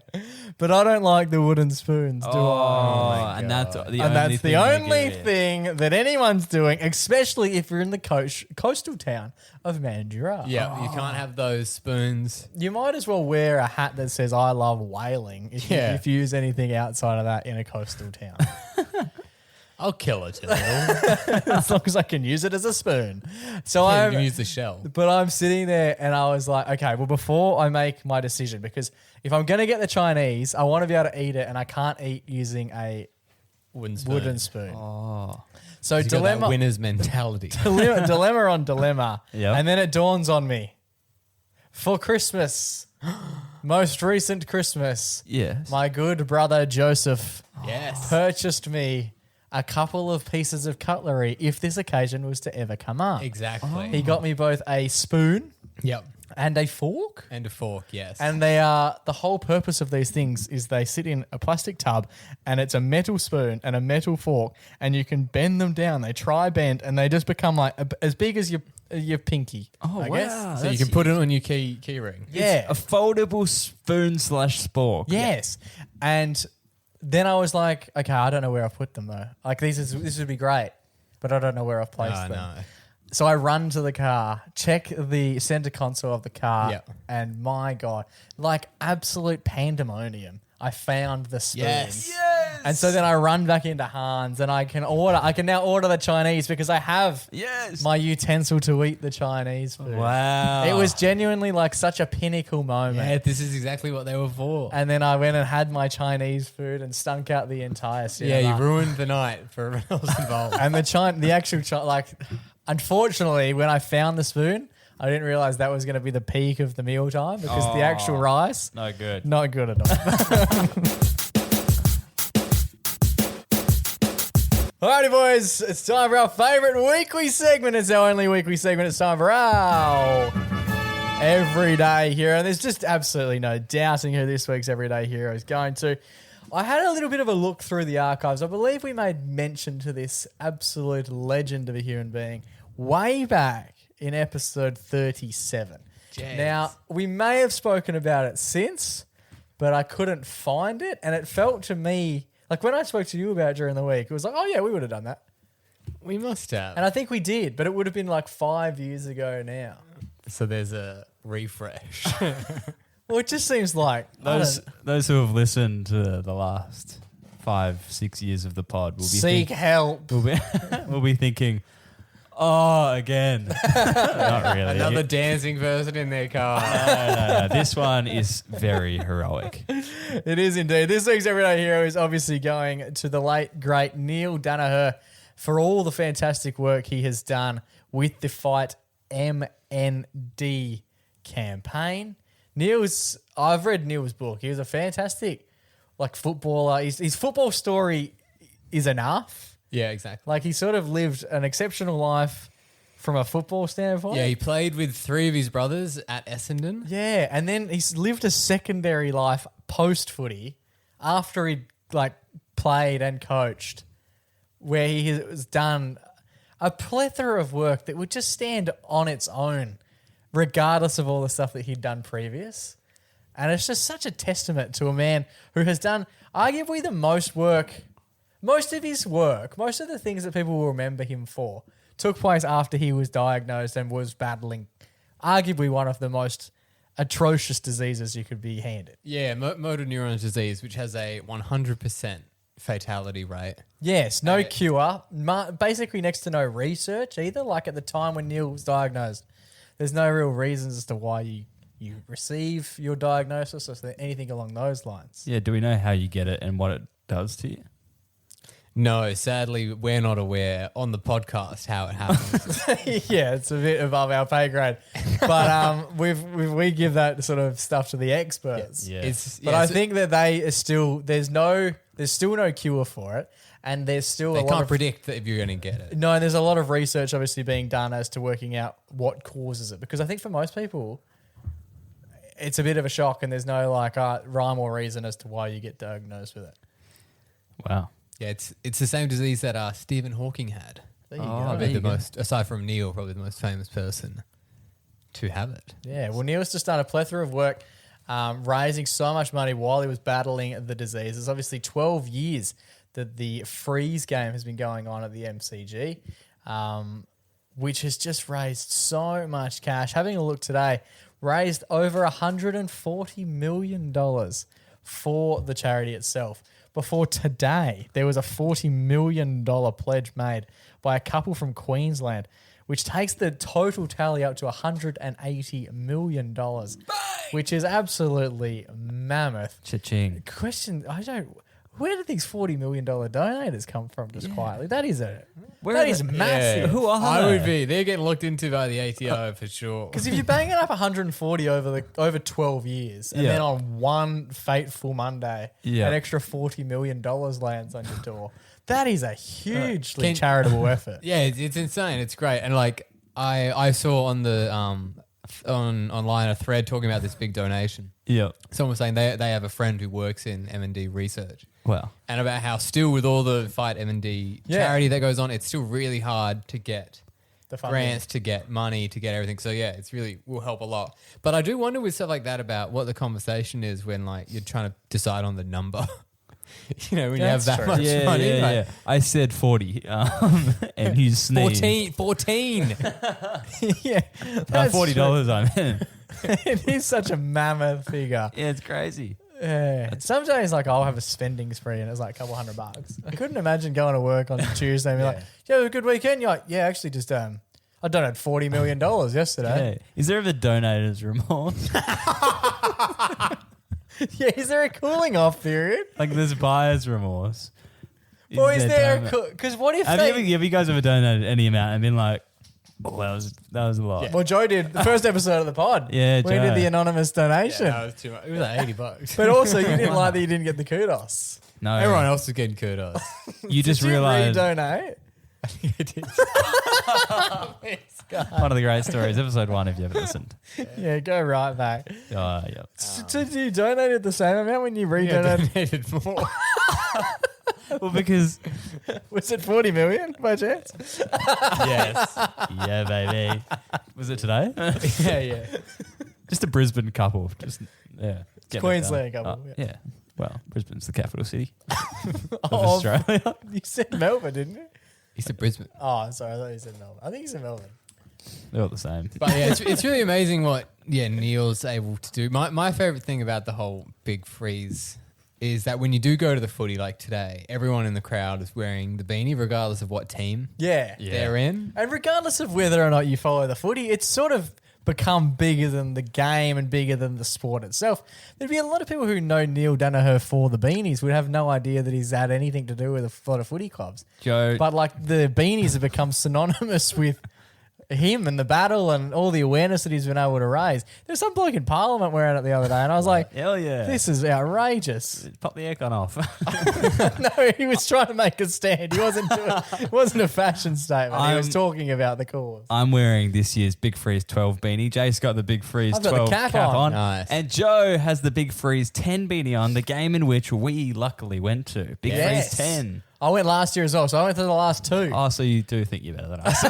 But I don't like the wooden spoons, do I? And that's the And only that's the thing you only get. thing that anyone's doing, especially if you're in the coastal town of Mandurah. Yeah, you can't have those spoons. You might as well wear a hat that says "I love whaling" if you use anything outside of that in a coastal town. I'll kill it. As long as I can use it as a spoon. So You I'm can use the shell. But I'm sitting there and I was like, okay, well, before I make my decision, because if I'm going to get the Chinese, I want to be able to eat it, and I can't eat using a wooden spoon. Oh. So You got that dilemma, winner's mentality. dilemma on dilemma. Yep. And then it dawns on me. For Christmas, most recent Christmas, Yes. my good brother Joseph Yes. purchased me a couple of pieces of cutlery if this occasion was to ever come up. Exactly. He got me both a spoon Yep. and a fork. And a fork, yes. And they are, the whole purpose of these things is they sit in a plastic tub, and it's a metal spoon and a metal fork, and you can bend them down. They tri-bend and they just become like as big as your pinky. Oh, I wow. guess. so you can put it on your key ring. Yeah. A foldable spoon/spork. Yes. And then I was like, okay, I don't know where I've put them though. Like this would be great, but I don't know where I've placed them. No. So I run to the car, check the center console of the car, Yeah. and my God, like absolute pandemonium. I found the spoon. Yes. And so then I run back into Hans and I can now order the Chinese because I have Yes. my utensil to eat the Chinese food. Wow. It was genuinely like such a pinnacle moment. Yeah, this is exactly what they were for. And then I went and had my Chinese food and stunk out the entire cinema. Yeah, you ruined the night for everyone else involved. And the actual unfortunately, when I found the spoon, I didn't realize that was going to be the peak of the meal time because the actual rice, No good. not good at all. Alrighty, boys, it's time for our favourite weekly segment. It's our only weekly segment. It's time for our Everyday Hero. And there's just absolutely no doubting who this week's Everyday Hero is going to. I had a little bit of a look through the archives. I believe we made mention to this absolute legend of a human being way back in episode 37. Jeez. Now, we may have spoken about it since, but I couldn't find it. And it felt to me, like when I spoke to you about it during the week, it was like, oh yeah, we would have done that. We must have. And I think we did, but it would have been like 5 years ago now. So there's a refresh. Well, it just seems like Those who have listened to the last 5-6 years of the pod will be seek help. will be thinking, oh, again. Not really. Another dancing person in their car. No. This one is very heroic. It is indeed. This week's Everyday Hero is obviously going to the late, great Neale Daniher for all the fantastic work he has done with the Fight MND campaign. I've read Neale's book. He was a fantastic footballer. His football story is enough. Yeah, exactly. Like he sort of lived an exceptional life from a football standpoint. Yeah, he played with 3 of his brothers at Essendon. Yeah, and then he's lived a secondary life post footy after he'd played and coached, where he has done a plethora of work that would just stand on its own, regardless of all the stuff that he'd done previous. And it's just such a testament to a man who has done arguably the most work Most of his work, most of the things that people will remember him for, took place after he was diagnosed and was battling arguably one of the most atrocious diseases you could be handed. Yeah, motor neuron disease, which has a 100% fatality rate. Yes, no cure, basically next to no research either. Like at the time when Neale was diagnosed, there's no real reasons as to why you receive your diagnosis or anything along those lines. Yeah, do we know how you get it and what it does to you? No, sadly, we're not aware on the podcast how it happens. Yeah, it's a bit above our pay grade, but we give that sort of stuff to the experts. Yeah. But I think that they are still there's still no cure for it, and there's still they a lot can't of predict that if you're going to get it. no. There's a lot of research obviously being done as to working out what causes it, because I think for most people, it's a bit of a shock, and there's no rhyme or reason as to why you get diagnosed with it. Wow. Yeah, it's the same disease that Stephen Hawking had. There you go. Probably the most, aside from Neale, probably the most famous person to have it. Yeah, well, Neale's just done a plethora of work raising so much money while he was battling the disease. It's obviously 12 years that the freeze game has been going on at the MCG, which has just raised so much cash. Having a look today, raised over $140 million for the charity itself. Before today, there was a $40 million pledge made by a couple from Queensland, which takes the total tally up to $180 million, which is absolutely mammoth. Cha-ching. Question, where did these $40 million donators come from just quietly? That is massive. Yeah. Who are I they? would be. They're getting looked into by the ATO for sure. Because if you're banging up 140 over 12 years, and then on one fateful Monday, an extra $40 million lands on your door, that is a hugely charitable effort. Yeah, it's insane. It's great. And I saw on the online a thread talking about this big donation. Yeah. Someone was saying they have a friend who works in M&D research. Wow. And about how still with all the Fight M&D charity that goes on, it's still really hard to get The funding. grants, to get money, to get everything. So yeah, it's really will help a lot. But I do wonder with stuff like that about what the conversation is when you're trying to decide on the number. When you have that much money. Yeah. I said 40, and you sneezed. 14. Yeah, that's $40, I mean. It is such a mammoth figure. Yeah, it's crazy. Yeah. Some days, I'll have a spending spree and it's a couple $100. I couldn't imagine going to work on Tuesday and be like, "Yeah, it was a good weekend." You're like, "Yeah, actually, just I donated $40 million yesterday." Yeah. Is there ever donator's remorse? Yeah, is there a cooling off period? There's buyer's remorse. Or is there because what if have you guys ever donated any amount and been like, "Oh, that was a lot"? Yeah. Well, Joe did the first episode of the pod. Yeah, we did the anonymous donation. Yeah, that was too much. It was $80. But also, you didn't like that you didn't get the kudos. No, Everyone else was getting kudos. You just Did you realized redonate? one of the great stories, episode 1, if you haven't listened. Yeah, go right back. Oh, yeah. So did you donate the same amount when you redonated? Donated more. Well, because Was it 40 million by chance? Yes. yeah, baby. Was it today? Yeah. Just a Brisbane couple. Just getting it Queensland done. couple, Yeah. Well, Brisbane's the capital city of Oh, Australia. You said Melbourne, didn't you? He said Brisbane. Oh, sorry, I thought you said Melbourne. I think you said Melbourne. They're all the same. But yeah, it's really amazing what Neale's able to do. My favourite thing about the whole big freeze is that when you do go to the footy like today, everyone in the crowd is wearing the beanie regardless of what team Yeah. they're in. And regardless of whether or not you follow the footy, it's sort of become bigger than the game and bigger than the sport itself. There'd be a lot of people who know Neale Daniher for the beanies would have no idea that he's had anything to do with a lot of footy clubs. Joe. But the beanies have become synonymous with him and the battle and all the awareness that he's been able to raise. There's some bloke in Parliament wearing it the other day and I was like, hell yeah. this is outrageous. Pop the aircon off. No, he was trying to make a stand. He wasn't it wasn't a fashion statement. He was talking about the cause. I'm wearing this year's Big Freeze 12 beanie. Jace got the Big Freeze I've got the 12 cap cap on. on. Nice. And Joe has the Big Freeze 10 beanie on, the game in which we luckily went to. Big Yes. Freeze 10. I went last year as well, so I went to the last two. Oh, so you do think you're better than us.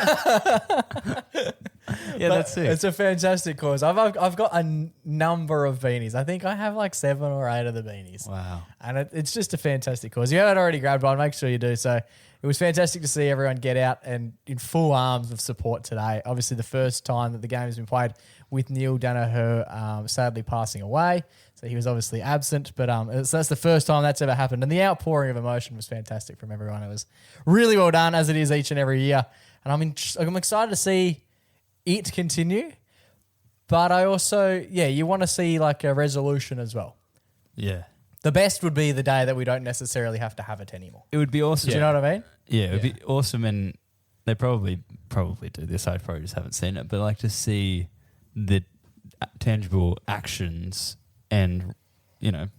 Yeah, that's it. It's a fantastic cause. I've got a number of beanies. I think I have like 7 or 8 of the beanies. Wow. And it's just a fantastic cause. You haven't already grabbed one, make sure you do. So it was fantastic to see everyone get out and in full arms of support today. Obviously, the first time that the game has been played with Neale Daniher sadly passing away. So he was obviously absent, but so that's the first time that's ever happened. And the outpouring of emotion was fantastic from everyone. It was really well done, as it is each and every year. And I'm excited to see it continue. But I also, you want to see like a resolution as well. Yeah. The best would be the day that we don't necessarily have to have it anymore. It would be awesome. Do you know what I mean? Yeah, it would be awesome, and they probably do this. I probably just haven't seen it, but like to see the tangible actions and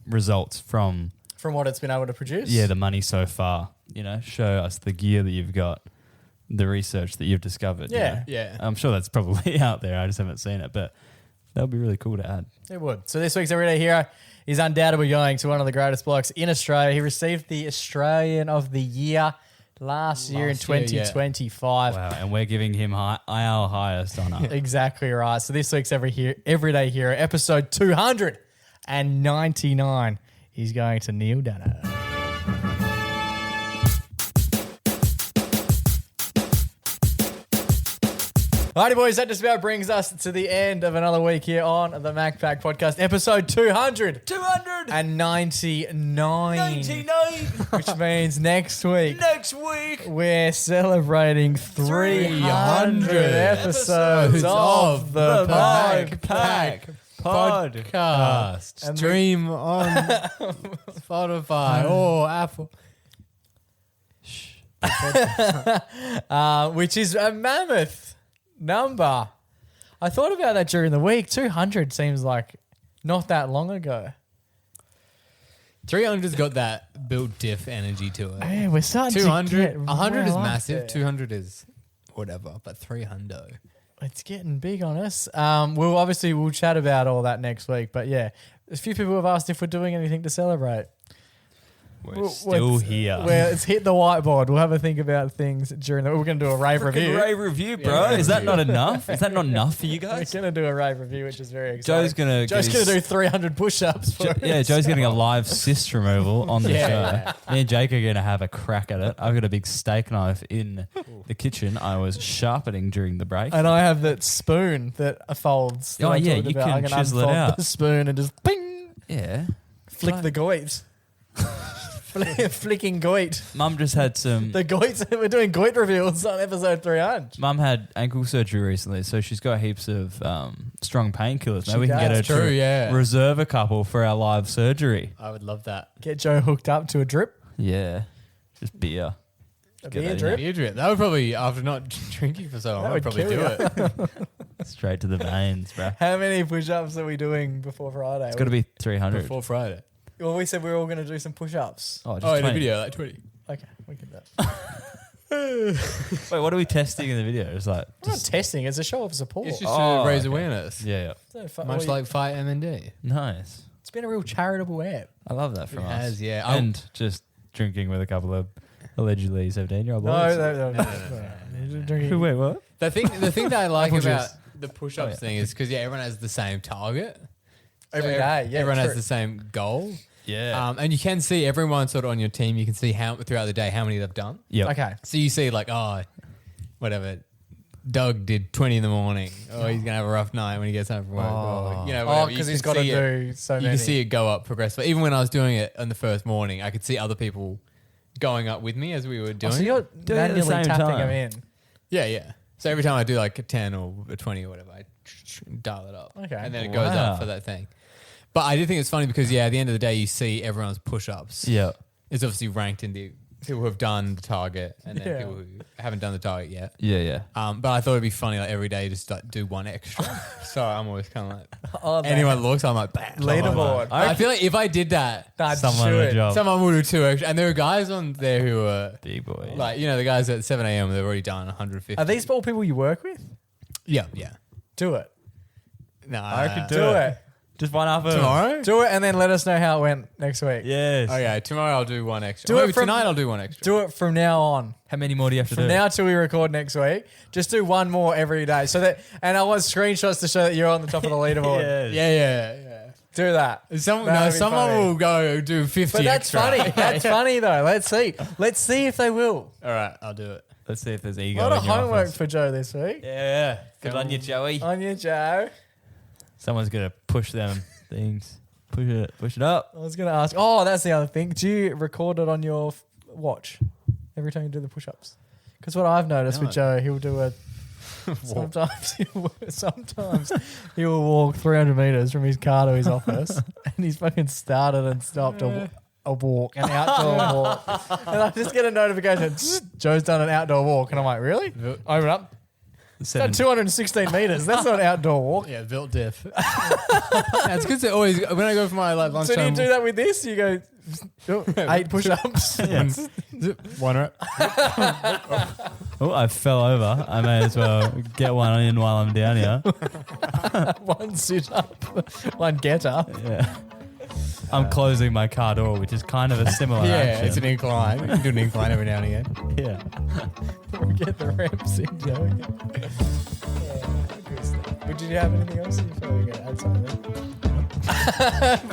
results from what it's been able to produce. the money so far. Show us the gear that you've got, the research that you've discovered. Yeah. I'm sure that's probably out there. I just haven't seen it, but that would be really cool to add. It would. So this week's Everyday Hero is undoubtedly going to one of the greatest blokes in Australia. He received the Australian of the Year last year in 2025. Wow, and we're giving him our highest honour. Exactly right. So this week's Everyday Hero, episode 299, he's going to Neale Daniher. Alrighty, boys, that just about brings us to the end of another week here on the MacPack Podcast, episode 299. Which means next week we're celebrating 300 episodes of the MacPack Podcast. Stream on Spotify or Apple. Which is a mammoth number. I thought about that during the week. 200 seems like not that long ago. 300's got that build diff energy to it. Yeah, we're starting 200, to get 100 is well up massive. there. 200 is whatever, but 300. It's getting big on us. We'll chat about all that next week. But yeah, a few people have asked if we're doing anything to celebrate. We're still here. It's hit the whiteboard. We'll have a think about things during the... We're going to do a rave review. Rave review, bro. Is that not enough? Is that not enough for you guys? We're going to do a rave review, which is very exciting. Joe's going to do 300 push-ups for us. Yeah, Joe's getting a live cyst removal on the Yeah. show. Me and Jake are going to have a crack at it. I've got a big steak knife in the kitchen I was sharpening during the break. And I have that spoon that folds. that Oh, I'm yeah, talking you about. can I can chisel it unfold out. the spoon and just ping, Yeah. flick the goit. Flicking goit. Mum just had some... The goits. We're doing goit reveals on episode 300. Mum had ankle surgery recently, so she's got heaps of strong painkillers. Maybe She we can get her does. to reserve a couple for our live surgery. I would love that. Get Joe hooked up to a drip. Yeah. Just beer. A Get beer that in drip. Beer drip. That would probably, after not drinking for so long, That I would would probably kill do you. it. Straight to the veins, bro. How many push-ups are we doing before Friday? It's got to be 300. Before Friday. Well, we said we were all going to do some push-ups. Oh, just Oh, in a 20. video, like 20. Okay, we can do that. Wait, what are we testing in the video? It's like... We're not testing. It's a show of support. It's just Oh, to raise okay. awareness. Yeah. Much like Fight MND. Nice. It's been a real charitable app. I love that from It us. has, yeah. And just drinking with a couple of allegedly 17-year-old boys. No. Drinking. Wait, what? The thing that I like Apple about juice. the push-ups thing is because, everyone has the same target. Every day, yeah. Everyone true. has the same goal. Yeah. And you can see everyone sort of on your team. You can see how throughout the day how many they've done. Yep. Okay. So you see like, whatever, Doug did 20 in the morning. Oh, he's gonna have a rough night when he gets home from work. Oh. Oh, because he's got to do so many. You can see it go up progressively. Even when I was doing it on the first morning, I could see other people going up with me as we were doing So it. you're Doing it at the manually same tapping time. them in. Yeah. So every time I do like a 10 or a 20 or whatever, I dial it up. Okay. And then it goes Wow. up for that thing. But I do think it's funny because, at the end of the day, you see everyone's push-ups. Yeah. It's obviously ranked into people who have done the target and then Yeah. people who haven't done the target yet. Yeah. But I thought it'd be funny like every day just like do one extra. So I'm always kind of like, Oh, anyone looks, I'm like, bam. Leaderboard. I feel like if I did that, Someone would job. someone would do 2 extra. And there are guys on there who are Big boy. like, the guys at 7 a.m. they've already done 150. Are these all people you work with? Yeah. Do it. No, I could Do it. Just one after. Tomorrow? Do it and then let us know how it went next week. Yes. Okay, tomorrow I'll do one extra. Do Or it maybe from- tonight I'll do one extra. Do it from now on. How many more do you have to From do? now till we record next week, just do one more every day. So that, and I want screenshots to show that you're on the top of the leaderboard. Yes. Yeah. Do that. Someone That'd be someone funny. will go do 50 But that's extra. funny. That's funny though. Let's see. Let's see if they will. All right, I'll do it. Let's see if there's A ego lot of in your homework office. for Joe this week. Yeah. Good on you, Joey. On you, Joe. Someone's gonna push them things. Push it up. I was going to ask. Oh, that's the other thing. Do you record it on your watch every time you do the push-ups? Because what I've noticed with Joe, he'll do a. Sometimes he will walk 300 meters from his car to his office, and he's fucking started and stopped a walk, an outdoor walk, and I just get a notification. Joe's done an outdoor walk, and I'm like, really? Open up. It's done 216 meters. That's not an outdoor walk. Yeah, Vilt diff. It's because always when I go for my like So lunchtime. do you do that with this? You go 8 push-ups. One rep. Oh, I fell over. I may as well get one in while I'm down here. One sit-up, one get-up. Yeah. I'm closing my car door, which is kind of a similar Yeah, action. it's an incline. You can do an incline every now and again. Yeah. Get the reps in, Joe. But did you have anything else? You feel like you're going to add something?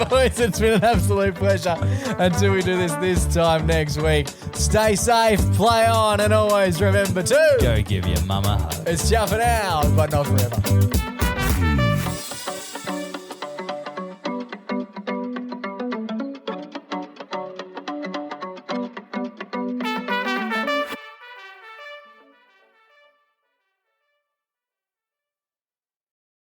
Boys, it's been an absolute pleasure. Until we do this time next week, stay safe, play on, and always remember to Go give your mama a hug. it's jumping out, but not forever.